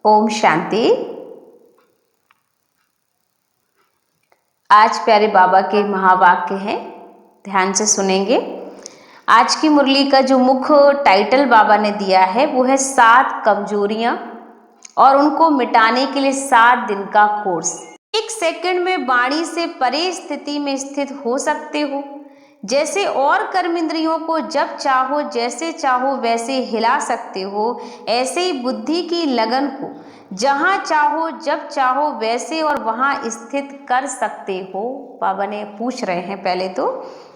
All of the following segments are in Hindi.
ओम शांति। आज प्यारे बाबा के महावाक्य हैं, ध्यान से सुनेंगे। आज की मुरली का जो मुख्य टाइटल बाबा ने दिया है वो है 7 कमजोरियां और उनको मिटाने के लिए 7 दिन का कोर्स। 1 सेकंड में वाणी से परे स्थिति में स्थित हो सकते हो। जैसे और कर्म इंद्रियों को जब चाहो जैसे चाहो वैसे हिला सकते हो, ऐसे ही बुद्धि की लगन को जहाँ चाहो जब चाहो वैसे और वहाँ स्थित कर सकते हो। बाबा ने पूछ रहे हैं, पहले तो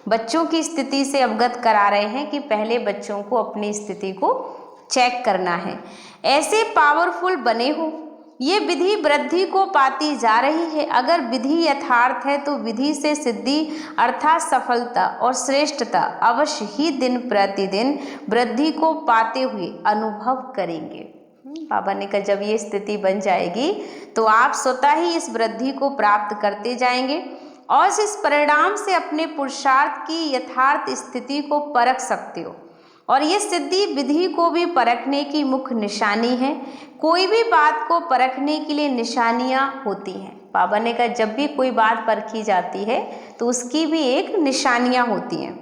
बच्चों की स्थिति से अवगत करा रहे हैं कि पहले बच्चों को अपनी स्थिति को चेक करना है। ऐसे पावरफुल बने हो। ये विधि वृद्धि को पाती जा रही है। अगर विधि यथार्थ है तो विधि से सिद्धि अर्थात सफलता और श्रेष्ठता अवश्य ही दिन प्रतिदिन वृद्धि को पाते हुए अनुभव करेंगे। बाबा ने कहा जब ये स्थिति बन जाएगी तो आप स्वतः ही इस वृद्धि को प्राप्त करते जाएंगे और इस परिणाम से अपने पुरुषार्थ की यथार्थ स्थिति को परख सकते हो। और ये सिद्धि विधि को भी परखने की मुख्य निशानी है। कोई भी बात को परखने के लिए निशानियां होती हैं। बाबा ने कहा जब भी कोई बात परखी जाती है तो उसकी भी एक निशानियां होती हैं।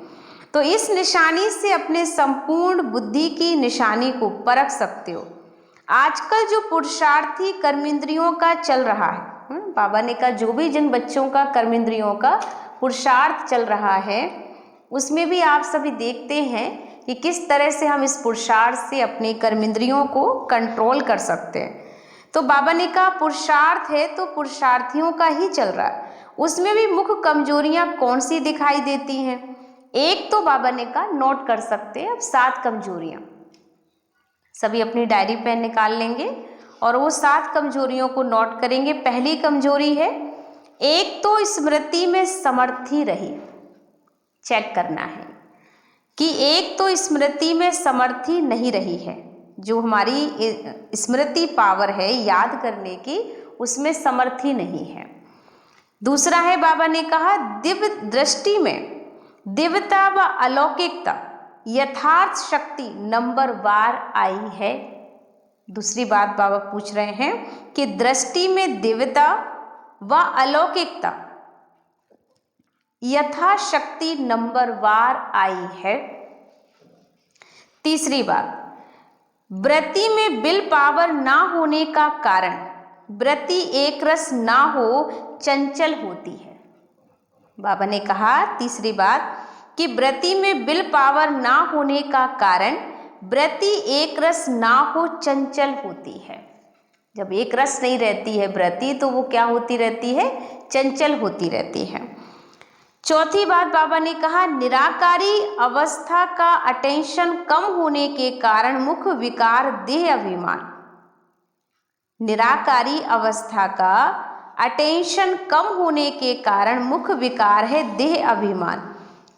तो इस निशानी से अपने संपूर्ण बुद्धि की निशानी को परख सकते हो। आजकल जो पुरुषार्थी कर्मेंद्रियों का चल रहा है, बाबा ने कहा जो भी जिन बच्चों का कर्मेंद्रियों का पुरुषार्थ चल रहा है उसमें भी आप सभी देखते हैं कि किस तरह से हम इस पुरुषार्थ से अपने कर्मेंद्रियों को कंट्रोल कर सकते हैं। तो बाबा ने कहा पुरुषार्थ है तो पुरुषार्थियों का ही चल रहा है। उसमें भी मुख्य कमजोरियां कौन सी दिखाई देती हैं? एक तो बाबा ने कहा नोट कर सकते हैं। अब 7 कमजोरियां सभी अपनी डायरी पेन निकाल लेंगे और वो 7 कमजोरियों को नोट करेंगे। पहली कमजोरी है, एक तो स्मृति में समर्थी रही। चेक करना है कि एक तो स्मृति में समर्थी नहीं रही है। जो हमारी स्मृति पावर है याद करने की, उसमें समर्थी नहीं है। दूसरा है, बाबा ने कहा दिव्य दृष्टि में दिव्यता व अलौकिकता यथार्थ शक्ति नंबर वार आई है। दूसरी बात बाबा पूछ रहे हैं कि दृष्टि में दिव्यता व अलौकिकता यथाशक्ति नंबर वार आई है। तीसरी बात, व्रति में विल पावर ना होने का कारण व्रति एक रस ना हो चंचल होती है। बाबा ने कहा तीसरी बात कि व्रति में विल पावर ना होने का कारण व्रति एक रस ना हो चंचल होती है। जब एक रस नहीं रहती है व्रति तो वो क्या होती रहती है? चंचल होती रहती है। चौथी बात बाबा ने कहा निराकारी अवस्था का अटेंशन कम होने के कारण मुख्य विकार देह अभिमान। निराकारी अवस्था का अटेंशन कम होने के कारण मुख्य विकार है देह अभिमान।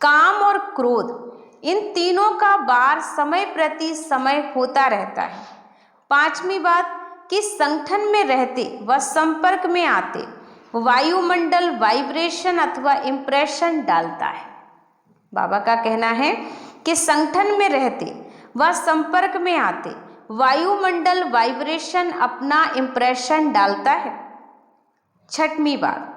काम और क्रोध, इन तीनों का बार समय प्रति समय होता रहता है। पांचवी बात कि संगठन में रहते व संपर्क में आते वायुमंडल वाइब्रेशन अथवा इंप्रेशन डालता है। बाबा का कहना है कि संगठन में रहते व संपर्क में आते वायुमंडल वाइब्रेशन अपना इंप्रेशन डालता है। छठवीं बात,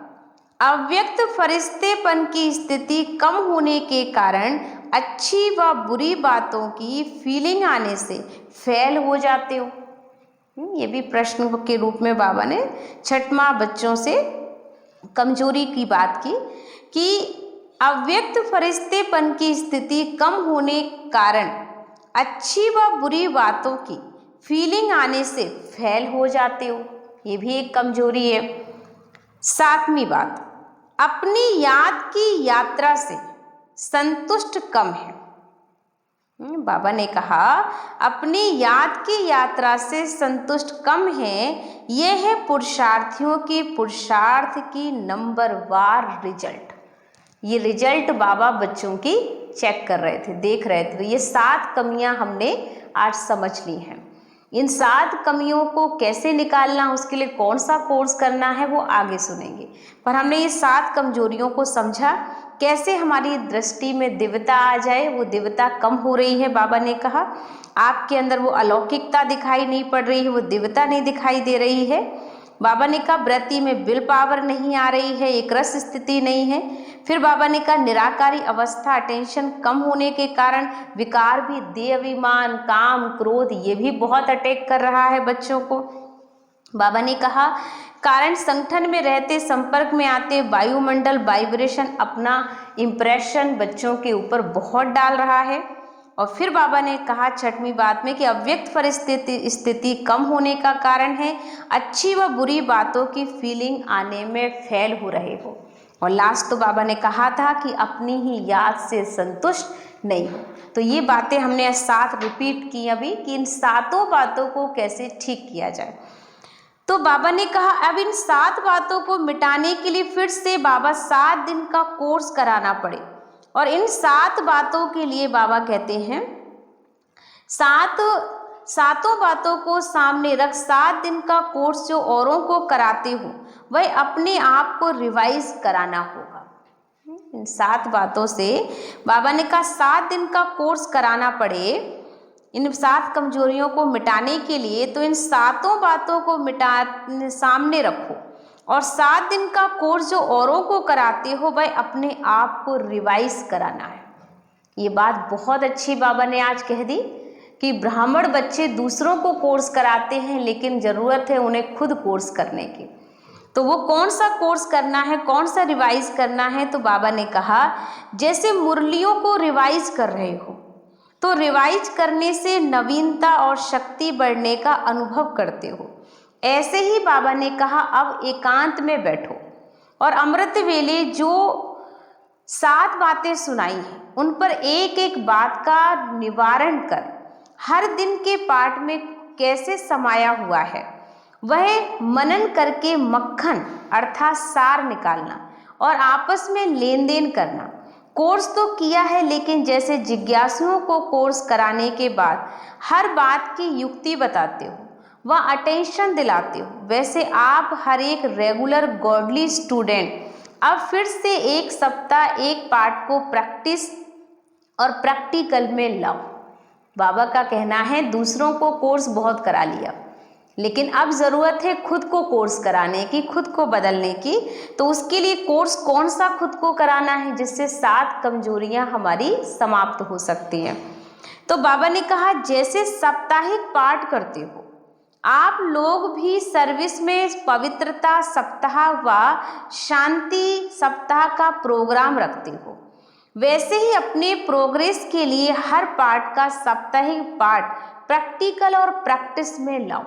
अव्यक्त फरिश्तेपन की स्थिति कम होने के कारण अच्छी व बुरी बातों की फीलिंग आने से फेल हो जाते हो। ये भी प्रश्न के रूप में बाबा ने छठवां बच्चों से कमजोरी की बात की कि अव्यक्त फरिश्तेपन की स्थिति कम होने कारण अच्छी व बुरी बातों की फीलिंग आने से फेल हो जाते हो। ये भी एक कमजोरी है। सातवीं बात, अपनी याद की यात्रा से संतुष्ट कम है। बाबा ने कहा अपनी याद की यात्रा से संतुष्ट कम है। यह है पुरुषार्थियों की पुरुषार्थ की नंबर वार रिजल्ट। ये रिजल्ट बाबा बच्चों की चेक कर रहे थे, देख रहे थे। ये 7 कमियां हमने आज समझ ली हैं। इन 7 कमियों को कैसे निकालना, उसके लिए कौन सा कोर्स करना है, वो आगे सुनेंगे। पर हमने ये 7 कमजोरियों को समझा, कैसे हमारी दृष्टि में दिव्यता आ जाए। वो दिव्यता कम हो रही है, बाबा ने कहा आपके अंदर वो अलौकिकता दिखाई नहीं पड़ रही है, वो दिव्यता नहीं दिखाई दे रही है। बाबा ने कहा वृत्ति में विल पावर नहीं आ रही है, एक रस स्थिति नहीं है। फिर बाबा ने कहा निराकारी अवस्था, टेंशन कम होने के कारण विकार भी, देह अभिमान, काम, क्रोध, ये भी बहुत अटैक कर रहा है बच्चों को। बाबा ने कहा कारण संगठन में रहते, संपर्क में आते वायुमंडल, वाइब्रेशन अपना इम्प्रेशन बच्चों के ऊपर बहुत डाल रहा है। और फिर बाबा ने कहा 6वीं बात में कि अव्यक्त परिस्थिति स्थिति कम होने का कारण है अच्छी व बुरी बातों की फीलिंग आने में फेल हो रहे हो। और लास्ट तो बाबा ने कहा था कि अपनी ही याद से संतुष्ट नहीं हो। तो ये बातें हमने 7 रिपीट की अभी कि इन 7 बातों को कैसे ठीक किया जाए। तो बाबा ने कहा अब इन 7 बातों को मिटाने के लिए फिर से बाबा 7 दिन का कोर्स कराना पड़े। और इन 7 बातों के लिए बाबा कहते हैं 7 बातों को सामने रख 7 दिन का कोर्स जो औरों को कराते हो वह अपने आप को रिवाइज कराना होगा। इन 7 बातों से बाबा ने कहा 7 दिन का कोर्स कराना पड़े इन 7 कमजोरियों को मिटाने के लिए। तो इन 7 बातों को सामने रखो और 7 दिन का कोर्स जो औरों को कराते हो वह अपने आप को रिवाइज कराना है। ये बात बहुत अच्छी बाबा ने आज कह दी कि ब्राह्मण बच्चे दूसरों को कोर्स कराते हैं, लेकिन ज़रूरत है उन्हें खुद कोर्स करने की। तो वो कौन सा कोर्स करना है, कौन सा रिवाइज करना है? तो बाबा ने कहा जैसे मुरलियों को रिवाइज कर रहे हो तो रिवाइज करने से नवीनता और शक्ति बढ़ने का अनुभव करते हो। ऐसे ही बाबा ने कहा अब एकांत में बैठो और अमृत वेले जो 7 बातें सुनाई हैं उन पर एक एक बात का निवारण कर हर दिन के पाठ में कैसे समाया हुआ है वह मनन करके मक्खन अर्थात सार निकालना और आपस में लेन देन करना। कोर्स तो किया है, लेकिन जैसे जिज्ञासुओं को कोर्स कराने के बाद हर बात की युक्ति बताते हो व अटेंशन दिलाते हो, वैसे आप हर एक रेगुलर गॉडली स्टूडेंट अब फिर से 1 सप्ताह एक पाठ को प्रैक्टिस और प्रैक्टिकल में लाओ। बाबा का कहना है दूसरों को कोर्स बहुत करा लिया, लेकिन अब ज़रूरत है खुद को कोर्स कराने की, खुद को बदलने की। तो उसके लिए कोर्स कौन सा खुद को कराना है जिससे 7 कमजोरियां हमारी समाप्त हो सकती हैं। तो बाबा ने कहा जैसे साप्ताहिक पाठ करते हो आप लोग भी सर्विस में पवित्रता सप्ताह व शांति सप्ताह का प्रोग्राम रखते हो, वैसे ही अपने प्रोग्रेस के लिए हर पाठ का साप्ताहिक पाठ प्रैक्टिकल और प्रैक्टिस में लाओ।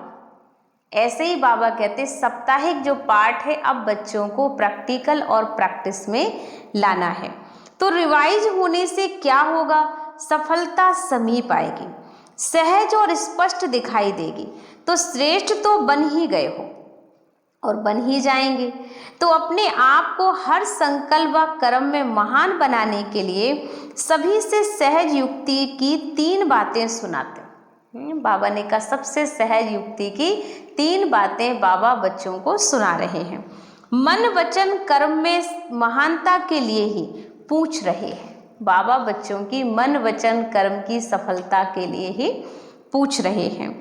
ऐसे ही बाबा कहते साप्ताहिक जो पाठ है अब बच्चों को प्रैक्टिकल और प्रैक्टिस में लाना है। तो रिवाइज होने से क्या होगा, सफलता समीप आएगी, सहज और स्पष्ट दिखाई देगी। तो श्रेष्ठ तो बन ही गए हो और बन ही जाएंगे। तो अपने आप को हर संकल्प व कर्म में महान बनाने के लिए सभी से सहज युक्ति की 3 बातें सुनाते हैं। बाबा ने कहा सबसे सहज युक्ति की 3 बातें बाबा बच्चों को सुना रहे हैं। मन वचन कर्म में महानता के लिए ही पूछ रहे हैं। बाबा बच्चों की मन वचन कर्म की सफलता के लिए ही पूछ रहे हैं।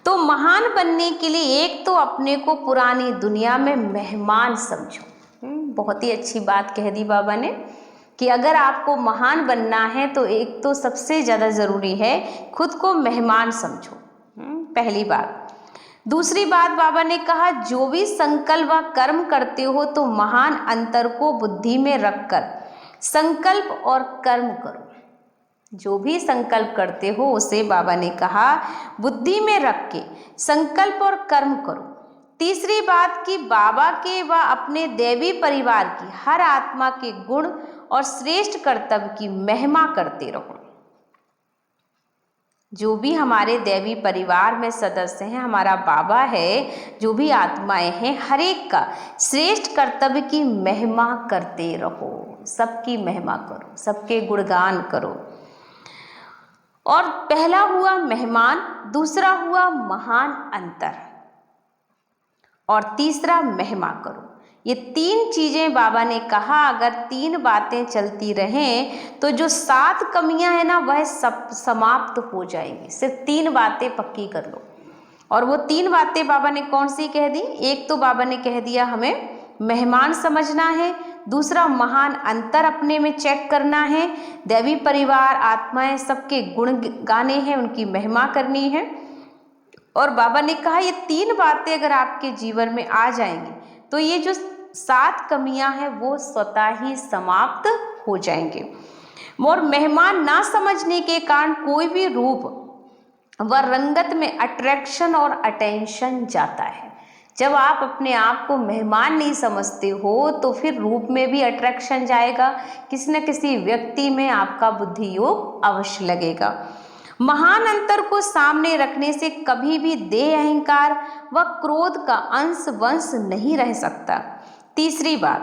तो महान बनने के लिए एक तो अपने को पुरानी दुनिया में मेहमान समझो। बहुत ही अच्छी बात कह दी बाबा ने कि अगर आपको महान बनना है तो एक तो सबसे ज़्यादा ज़रूरी है खुद को मेहमान समझो, पहली बात। दूसरी बात बाबा ने कहा जो भी संकल्प व कर्म करते हो तो महान अंतर को बुद्धि में रखकर संकल्प और कर्म करो। जो भी संकल्प करते हो उसे बाबा ने कहा बुद्धि में रख के संकल्प और कर्म करो। तीसरी बात कि बाबा के व अपने देवी परिवार की हर आत्मा के गुण और श्रेष्ठ कर्तव्य की महिमा करते रहो। जो भी हमारे देवी परिवार में सदस्य हैं, हमारा बाबा है, जो भी आत्माएं हैं, हर एक का श्रेष्ठ कर्तव्य की महिमा करते रहो। सबकी महिमा करो, सबके गुणगान करो। और पहला हुआ मेहमान, दूसरा हुआ महान अंतर, और तीसरा महिमा करो। ये तीन चीजें बाबा ने कहा, अगर तीन बातें चलती रहें तो जो 7 कमियां हैं ना वह सब समाप्त हो जाएंगी। सिर्फ 3 बातें पक्की कर लो। और वो 3 बातें बाबा ने कौन सी कह दी? एक तो बाबा ने कह दिया हमें मेहमान समझना है, दूसरा महान अंतर अपने में चेक करना है, दैवी परिवार आत्माएं सबके गुण गाने हैं, उनकी महिमा करनी है। और बाबा ने कहा ये 3 बातें अगर आपके जीवन में आ जाएंगी तो ये जो 7 कमियां हैं वो स्वतः ही समाप्त हो जाएंगे। और मेहमान ना समझने के कारण कोई भी रूप व रंगत में अट्रैक्शन और अटेंशन जाता है। जब आप अपने आप को मेहमान नहीं समझते हो तो फिर रूप में भी अट्रैक्शन जाएगा, किसी न किसी व्यक्ति में आपका बुद्धि योग अवश्य लगेगा। महान अंतर को सामने रखने से कभी भी देह अहंकार व क्रोध का अंश वंश नहीं रह सकता। तीसरी बात,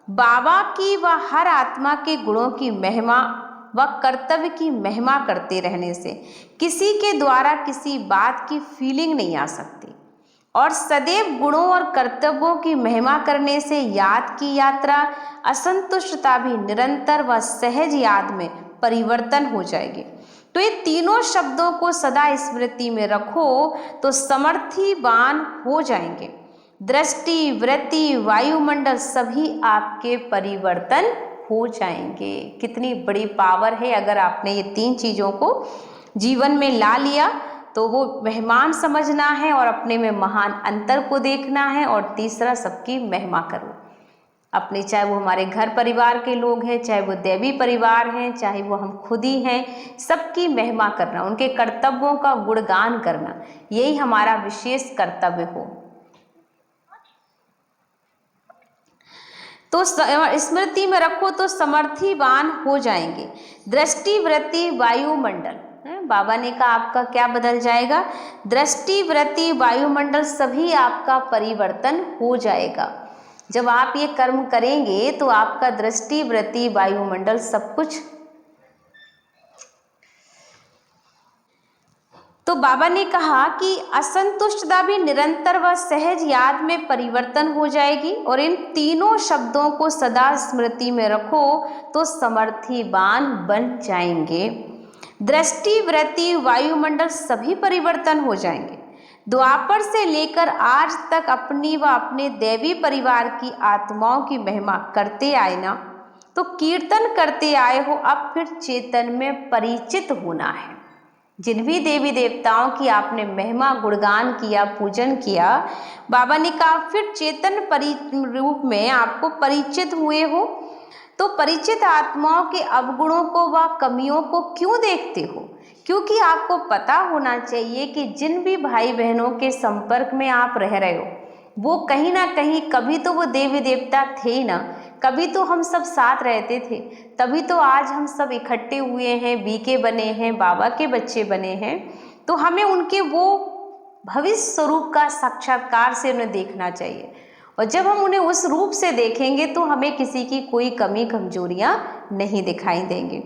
बाबा की व हर आत्मा के गुणों की महिमा व कर्तव्य की महिमा करते रहने से किसी के द्वारा किसी बात की फीलिंग नहीं आ सकती। और सदैव गुणों और कर्तव्यों की महिमा करने से याद की यात्रा, असंतुष्टता भी निरंतर व सहज याद में परिवर्तन हो जाएगी। तो ये तीनों शब्दों को सदा स्मृति में रखो तो समर्थीवान हो जाएंगे। दृष्टि, वृत्ति, वायुमंडल सभी आपके परिवर्तन हो जाएंगे। कितनी बड़ी पावर है अगर आपने ये 3 चीजों को जीवन में ला लिया तो वो मेहमान समझना है और अपने में महान अंतर को देखना है, और तीसरा सबकी महिमा करो अपने, चाहे वो हमारे घर परिवार के लोग हैं, चाहे वो दैवी परिवार हैं, चाहे वो हम खुद ही हैं, सबकी महिमा करना, उनके कर्तव्यों का गुणगान करना, यही हमारा विशेष कर्तव्य हो। तो स्मृति में रखो तो समर्थीवान हो जाएंगे। दृष्टि, वृत्ति, वायुमंडल, बाबा ने कहा आपका क्या बदल जाएगा? दृष्टि, वृत्ति, वायुमंडल सभी आपका परिवर्तन हो जाएगा। जब आप ये कर्म करेंगे तो आपका दृष्टि, वृत्ति, वायुमंडल सब कुछ। तो बाबा ने कहा कि असंतुष्टता भी निरंतर व सहज याद में परिवर्तन हो जाएगी। और इन तीनों शब्दों को सदा स्मृति में रखो तो समर्थीवान बन जाएंगे। दृष्टि, वृत्ति, वायुमंडल सभी परिवर्तन हो जाएंगे। द्वापर से लेकर आज तक अपनी व अपने दैवी परिवार की आत्माओं की महिमा करते आए ना, तो कीर्तन करते आए हो, अब फिर चेतन में परिचित होना है। जिन भी देवी देवताओं की आपने महिमा गुणगान किया, पूजन किया, बाबा ने कहा फिर चेतन रूप में आपको परिचित हुए हो, तो परिचित आत्माओं के अवगुणों को व कमियों को क्यों देखते हो? क्योंकि आपको पता होना चाहिए कि जिन भी भाई बहनों के संपर्क में आप रह रहे हो वो कहीं ना कहीं कभी तो वो देवी देवता थे ही ना, कभी तो हम सब साथ रहते थे, तभी तो आज हम सब इकट्ठे हुए हैं, बीके बने हैं, बाबा के बच्चे बने हैं। तो हमें उनके वो भविष्य स्वरूप का साक्षात्कार से उन्हें देखना चाहिए, और जब हम उन्हें उस रूप से देखेंगे तो हमें किसी की कोई कमी कमजोरियां नहीं दिखाई देंगी।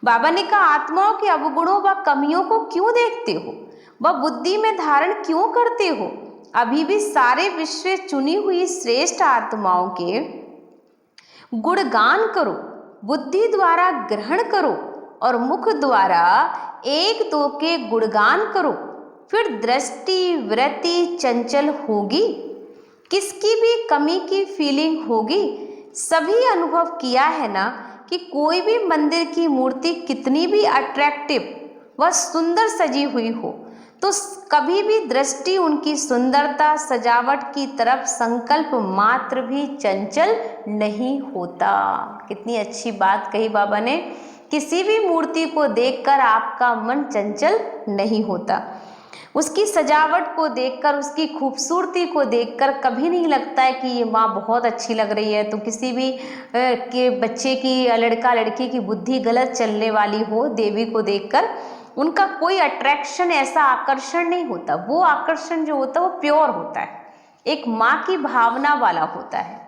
बाबा ने कहा आत्माओं के अवगुणों व कमियों को क्यों देखते हो, वह बुद्धि में धारण क्यों करते हो? अभी भी सारे विश्व चुनी हुई श्रेष्ठ आत्माओं के गुणगान करो, बुद्धि द्वारा ग्रहण करो और मुख द्वारा एक दो के गुणगान करो, फिर दृष्टि, वृत्ति चंचल होगी, किसकी भी कमी की फीलिंग होगी। सभी अनुभव किया है ना कि कोई भी मंदिर की मूर्ति कितनी भी अट्रैक्टिव व सुंदर सजी हुई हो तो कभी भी दृष्टि उनकी सुंदरता, सजावट की तरफ संकल्प मात्र भी चंचल नहीं होता। कितनी अच्छी बात कही बाबा ने, किसी भी मूर्ति को देखकर आपका मन चंचल नहीं होता, उसकी सजावट को देखकर, उसकी खूबसूरती को देखकर कभी नहीं लगता है कि ये माँ बहुत अच्छी लग रही है। तो किसी भी के बच्चे की, लड़का लड़की की बुद्धि गलत चलने वाली हो, देवी को देखकर उनका कोई अट्रैक्शन, ऐसा आकर्षण नहीं होता। वो आकर्षण जो होता है वो प्योर होता है, एक माँ की भावना वाला होता है।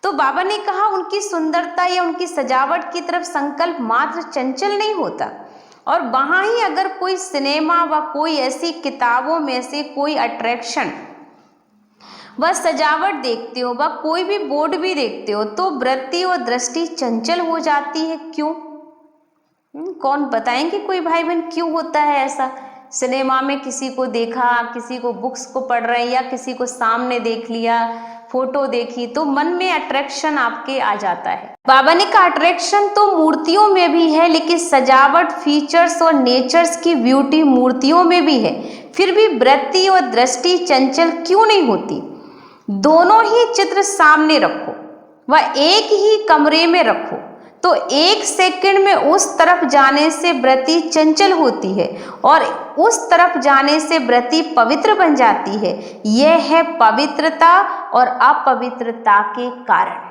तो बाबा ने कहा उनकी सुंदरता या उनकी सजावट की तरफ संकल्प मात्र चंचल नहीं होता, और वहाँ ही अगर कोई सिनेमा व कोई ऐसी किताबों में से कोई अट्रैक्शन व सजावट देखते हो व कोई भी बोर्ड भी देखते हो तो वृत्ति और दृष्टि चंचल हो जाती है। क्यों? कौन बताएंगे कोई भाई बहन क्यों होता है ऐसा? सिनेमा में किसी को देखा, किसी को बुक्स को पढ़ रहे हैं या किसी को सामने देख लिया, फोटो देखी तो मन में अट्रैक्शन आपके आ जाता है। बाबा ने कहा अट्रैक्शन तो मूर्तियों में भी है, लेकिन सजावट, फीचर्स और नेचर्स की ब्यूटी मूर्तियों में भी है, फिर भी वृत्ति और दृष्टि चंचल क्यों नहीं होती? दोनों ही चित्र सामने रखो व एक ही कमरे में रखो तो एक सेकंड में उस तरफ जाने से वृत्ति चंचल होती है और उस तरफ जाने से वृत्ति पवित्र बन जाती है। यह है पवित्रता और अपवित्रता के कारण।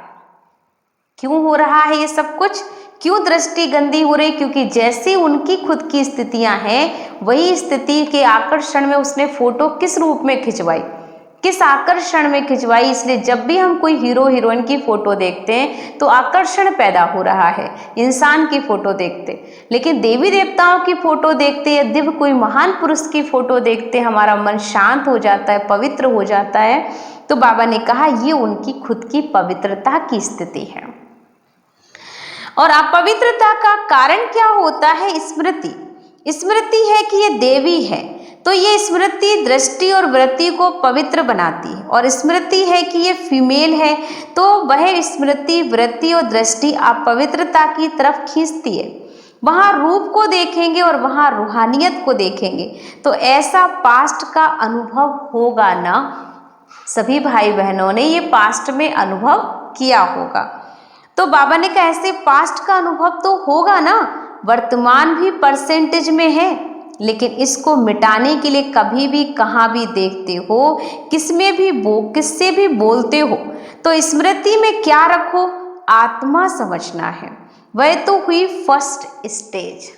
क्यों हो रहा है ये सब कुछ? क्यों दृष्टि गंदी हो रही? क्योंकि जैसी उनकी खुद की स्थितियां हैं वही स्थिति के आकर्षण में उसने फोटो किस रूप में खिंचवाई, किस आकर्षण में खिंचवाई। इसलिए जब भी हम कोई हीरो हीरोइन की फोटो देखते हैं तो आकर्षण पैदा हो रहा है इंसान की फोटो देखते, लेकिन देवी देवताओं की फोटो देखते या दिव्य कोई महान पुरुष की फोटो देखते हमारा मन शांत हो जाता है, पवित्र हो जाता है। तो बाबा ने कहा ये उनकी खुद की पवित्रता की स्थिति है। और अपवित्रता का कारण क्या होता है? स्मृति। स्मृति है कि ये देवी है तो ये स्मृति दृष्टि और वृत्ति को पवित्र बनाती है, और स्मृति है कि ये फीमेल है तो वह स्मृति, वृत्ति और दृष्टि अपवित्रता की तरफ खींचती है। वहाँ रूप को देखेंगे और वहाँ रूहानियत को देखेंगे तो ऐसा पास्ट का अनुभव होगा ना? सभी भाई बहनों ने ये पास्ट में अनुभव किया होगा। तो बाबा ने कहा ऐसे पास्ट का अनुभव तो होगा ना, वर्तमान भी परसेंटेज में है, लेकिन इसको मिटाने के लिए कभी भी कहाँ भी देखते हो, किसमें भी किससे भी बोलते हो तो स्मृति में क्या रखो? आत्मा समझना है। वह तो हुई फर्स्ट स्टेज।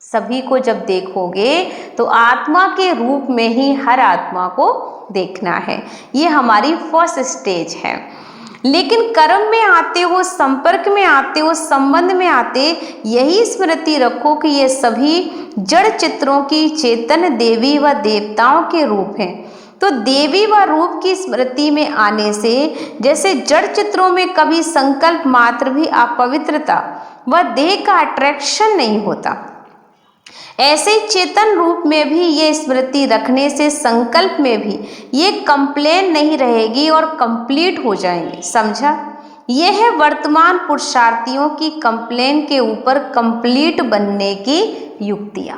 सभी को जब देखोगे तो आत्मा के रूप में ही हर आत्मा को देखना है, ये हमारी फर्स्ट स्टेज है। लेकिन कर्म में आते हो, संपर्क में आते हो, संबंध में आते यही स्मृति रखो कि ये सभी जड़ चित्रों की चेतन देवी व देवताओं के रूप हैं। तो देवी व रूप की स्मृति में आने से जैसे जड़ चित्रों में कभी संकल्प मात्र भी अपवित्रता व देह का अट्रैक्शन नहीं होता, ऐसे चेतन रूप में भी ये स्मृति रखने से संकल्प में भी ये कंप्लेन नहीं रहेगी और कंप्लीट हो जाएंगे। समझा? ये है वर्तमान पुरुषार्थियों की कंप्लेन के ऊपर कंप्लीट बनने की युक्तियाँ।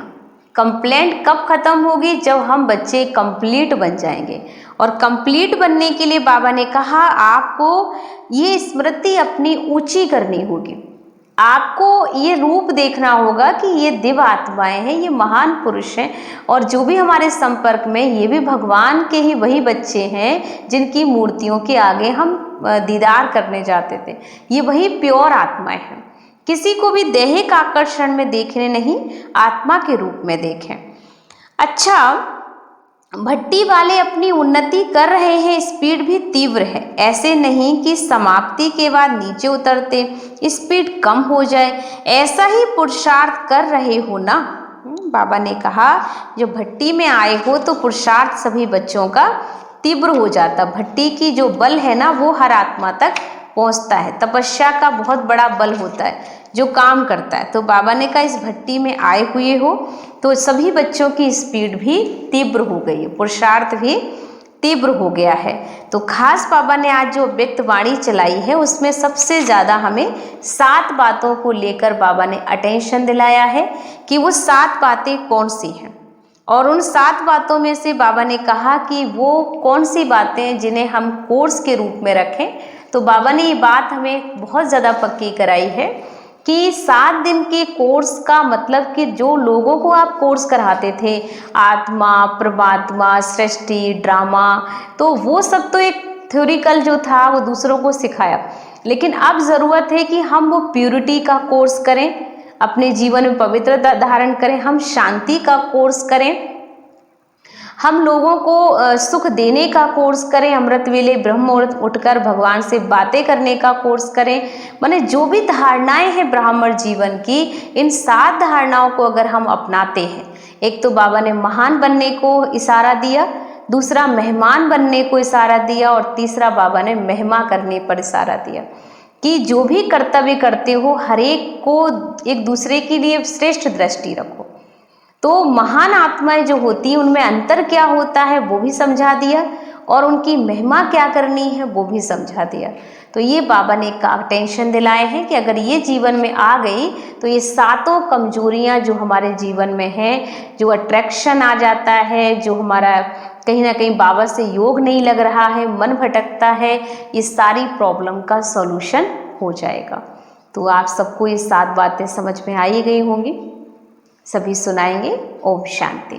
कंप्लेंट कब खत्म होगी? जब हम बच्चे कंप्लीट बन जाएंगे। और कंप्लीट बनने के लिए बाबा ने कहा आपको ये स्मृति अपनी ऊंची करनी होगी, आपको ये रूप देखना होगा कि ये दिव्य आत्माएं हैं, ये महान पुरुष हैं, और जो भी हमारे संपर्क में ये भी भगवान के ही वही बच्चे हैं जिनकी मूर्तियों के आगे हम दीदार करने जाते थे। ये वही प्योर आत्माएं हैं। किसी को भी दैहिक आकर्षण में देखने नहीं, आत्मा के रूप में देखें। अच्छा, भट्टी वाले अपनी उन्नति कर रहे हैं, स्पीड भी तीव्र है, ऐसे नहीं कि समाप्ति के बाद नीचे उतरते, स्पीड कम हो जाए, ऐसा ही पुरुषार्थ कर रहे हो ना। बाबा ने कहा जो भट्टी में आए हो तो पुरुषार्थ सभी बच्चों का तीव्र हो जाता। भट्टी की जो बल है ना वो हर आत्मा तक पहुंचता है। तपस्या का बहुत बड़ा बल होता है जो काम करता है। तो बाबा ने कहा इस भट्टी में आए हुए हो तो सभी बच्चों की स्पीड भी तीव्र हो गई है, पुरुषार्थ भी तीव्र हो गया है। तो खास बाबा ने आज जो व्यक्त वाणी चलाई है उसमें सबसे ज़्यादा हमें 7 बातों को लेकर बाबा ने अटेंशन दिलाया है कि वो 7 बातें कौन सी हैं, और उन 7 बातों में से बाबा ने कहा कि वो कौन सी बातें जिन्हें हम कोर्स के रूप में रखें। तो बाबा ने ये बात हमें बहुत ज़्यादा पक्की कराई है कि 7 दिन के कोर्स का मतलब कि जो लोगों को आप कोर्स कराते थे, आत्मा, परमात्मा, सृष्टि, ड्रामा, तो वो सब तो एक थ्योरिकल जो था वो दूसरों को सिखाया, लेकिन अब ज़रूरत है कि हम वो प्यूरिटी का कोर्स करें, अपने जीवन में पवित्रता धारण करें, हम शांति का कोर्स करें, हम लोगों को सुख देने का कोर्स करें, अमृत वेले ब्रह्म मुहूर्त उठकर भगवान से बातें करने का कोर्स करें। माने जो भी धारणाएं हैं ब्राह्मण जीवन की, इन 7 धारणाओं को अगर हम अपनाते हैं, एक तो बाबा ने महान बनने को इशारा दिया, दूसरा मेहमान बनने को इशारा दिया, और तीसरा बाबा ने महिमा करने पर इशारा दिया कि जो भी कर्तव्य करते हो हर एक को एक दूसरे के लिए श्रेष्ठ दृष्टि रखो। तो महान आत्माएं जो होती हैं उनमें अंतर क्या होता है वो भी समझा दिया, और उनकी महिमा क्या करनी है वो भी समझा दिया। तो ये बाबा ने एक टेंशन दिलाए हैं कि अगर ये जीवन में आ गई तो ये 7 कमजोरियां जो हमारे जीवन में हैं, जो अट्रैक्शन आ जाता है, जो हमारा कहीं ना कहीं बाबा से योग नहीं लग रहा है, मन भटकता है, ये सारी प्रॉब्लम का सॉल्यूशन हो जाएगा। तो आप सबको ये 7 बातें समझ में आई गई होंगी। सभी सुनाएंगे। ओम शांति।